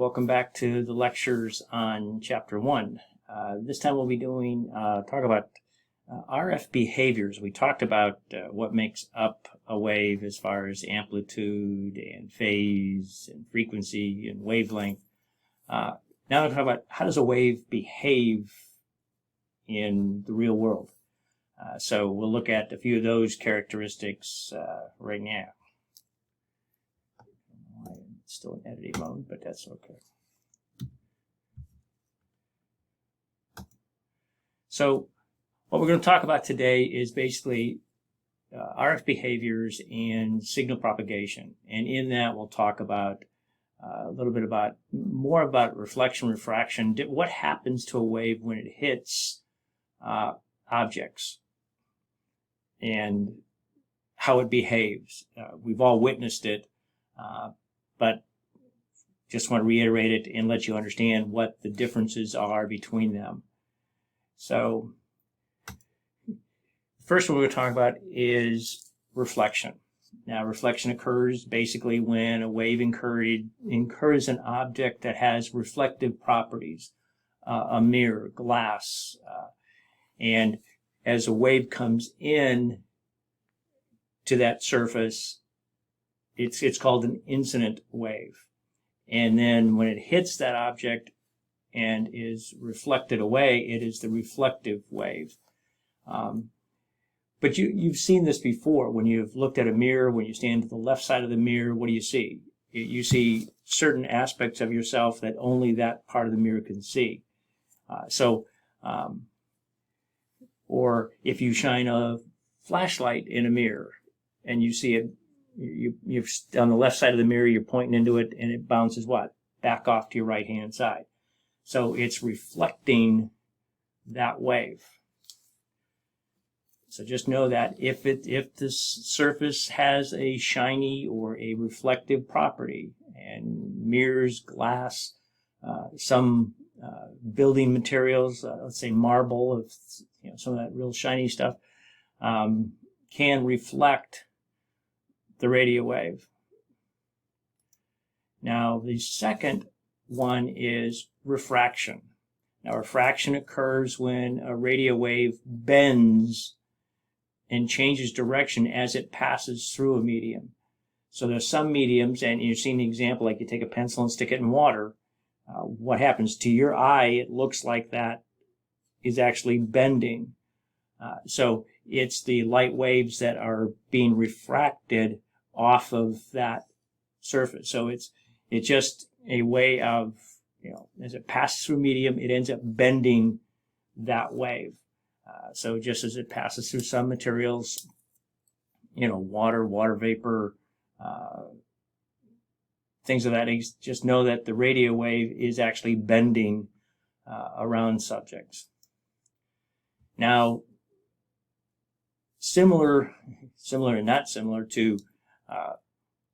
Welcome back to the lectures on Chapter 1. This time we'll be talk about RF behaviors. We talked about what makes up a wave as far as amplitude and phase and frequency and wavelength. Now we'll talk about how does a wave behave in the real world. So we'll look at a few of those characteristics right now. It's still in editing mode, but that's okay. So what we're going to talk about today is basically RF behaviors and signal propagation. And in that, we'll talk about a little bit more about reflection, refraction, what happens to a wave when it hits objects and how it behaves. We've all witnessed it, but just want to reiterate it and let you understand what the differences are between them. So, first one we're going to talk about is reflection. Now, reflection occurs basically when a wave incurs an object that has reflective properties, a mirror, glass, and as a wave comes in to that surface, it's called an incident wave. And then when it hits that object and is reflected away, it is the reflective wave. But you've seen this before. When you've looked at a mirror, when you stand to the left side of the mirror, what do you see? You see certain aspects of yourself that only that part of the mirror can see. Or if you shine a flashlight in a mirror and you see it, you're on the left side of the mirror, you're pointing into it, and it bounces what? Back off to your right-hand side. So it's reflecting that wave. So just know that if this surface has a shiny or a reflective property, and mirrors, glass, some building materials, let's say marble, some of that real shiny stuff, can reflect the radio wave. Now, the second one is refraction. Now, refraction occurs when a radio wave bends and changes direction as it passes through a medium. So there's some mediums, and you've seen the example, like you take a pencil and stick it in water. What happens to your eye? It looks like that is actually bending. So it's the light waves that are being refracted off of that surface. So it's just a way of, as it passes through medium, it ends up bending that wave. So just as it passes through some materials, water vapor, things of that nature, just know that the radio wave is actually bending around subjects. Now, similar and not similar to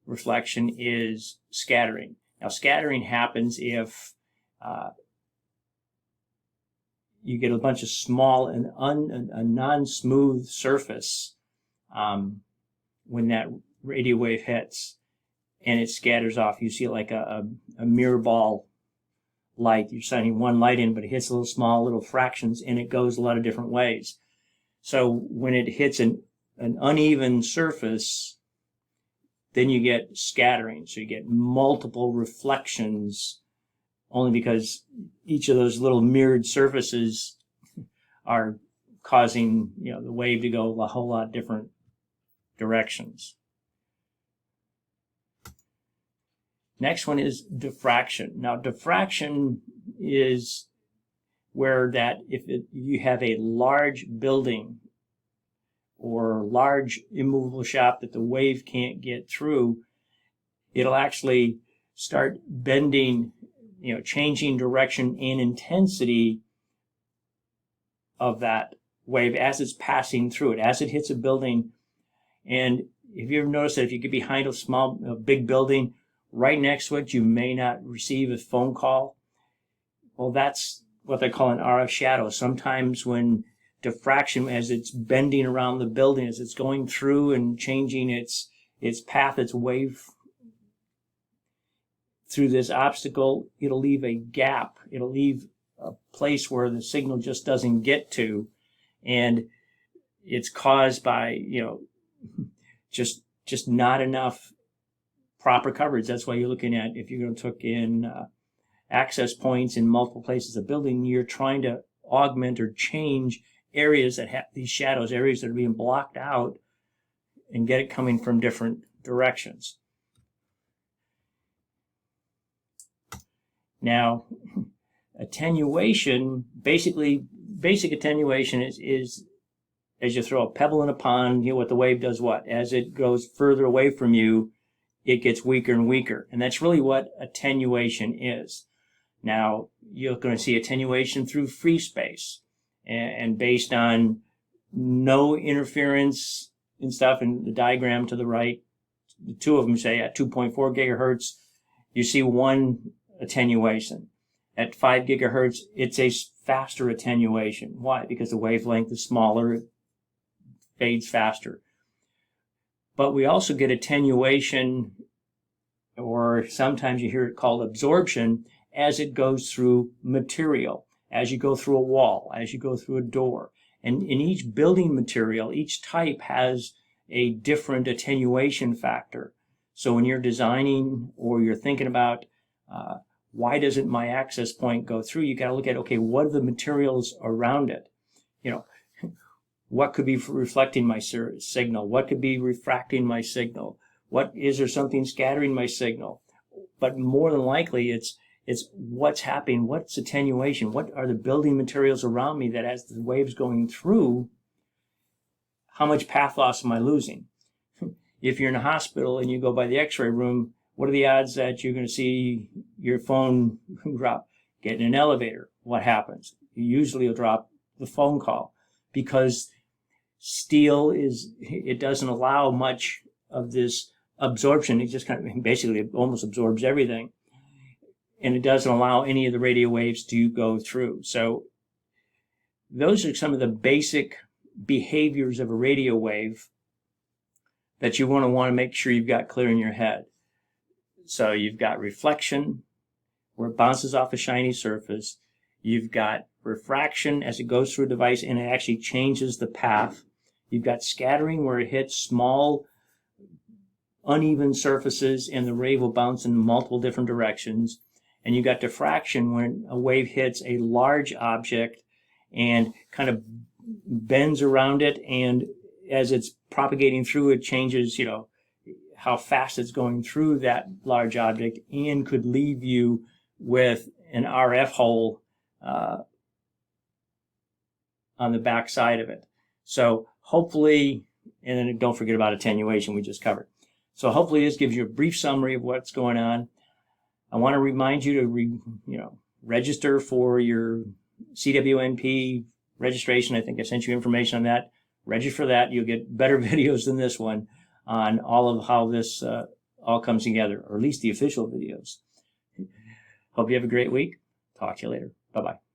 reflection is scattering. Now, scattering happens if you get a bunch of small and a non-smooth surface when that radio wave hits, and it scatters off. You see it like a mirror ball light. You're shining one light in, but it hits little fractions, and it goes a lot of different ways. So when it hits an uneven surface, then you get scattering. So you get multiple reflections, only because each of those little mirrored surfaces are causing, the wave to go a whole lot different directions. Next one is diffraction. Now, diffraction is where if you have a large building or large immovable shop that the wave can't get through, it'll actually start bending, changing direction and intensity of that wave as it's passing through it, as it hits a building. And if you ever noticed that if you get behind a big building, right next to it, you may not receive a phone call. Well, that's what they call an RF shadow. Sometimes when diffraction, as it's bending around the building, as it's going through and changing its path, its wave through this obstacle, it'll leave a gap. It'll leave a place where the signal just doesn't get to, and it's caused by, you know, just not enough proper coverage. That's why you're looking at, if you're going to took in access points in multiple places of the building, you're trying to augment or change areas that have these shadows, areas that are being blocked out, and get it coming from different directions. Now, attenuation, basic attenuation is as you throw a pebble in a pond, you know what the wave does what? As it goes further away from you, it gets weaker and weaker. And that's really what attenuation is. Now, you're going to see attenuation through free space. And based on no interference and stuff, in the diagram to the right, the two of them say at 2.4 gigahertz, you see one attenuation. At 5 gigahertz, it's a faster attenuation. Why? Because the wavelength is smaller, it fades faster. But we also get attenuation, or sometimes you hear it called absorption, as it goes through material, as you go through a wall, as you go through a door. And in each building material, each type has a different attenuation factor. So when you're designing or you're thinking about why doesn't my access point go through, you got to look at, okay, what are the materials around it? You know, what could be reflecting my signal? What could be refracting my signal? What is there something scattering my signal? But more than likely, it's what's happening, what's attenuation, what are the building materials around me that as the wave's going through, how much path loss am I losing? If you're in a hospital and you go by the x-ray room, what are the odds that you're going to see your phone drop? Get in an elevator, what happens? Usually you'll drop the phone call, because steel it doesn't allow much of this absorption. It just kind of basically almost absorbs everything. And it doesn't allow any of the radio waves to go through. So those are some of the basic behaviors of a radio wave that you want to make sure you've got clear in your head. So you've got reflection, where it bounces off a shiny surface. You've got refraction as it goes through a device and it actually changes the path. You've got scattering, where it hits small, uneven surfaces and the wave will bounce in multiple different directions. And you've got diffraction, when a wave hits a large object and kind of bends around it, and as it's propagating through, it changes, you know, how fast it's going through that large object, and could leave you with an RF hole on the back side of it. So hopefully, and then don't forget about attenuation we just covered. So hopefully this gives you a brief summary of what's going on. I want to remind you to register for your CWNP registration. I think I sent you information on that. Register for that. You'll get better videos than this one on all of how this all comes together, or at least the official videos. Hope you have a great week. Talk to you later. Bye-bye.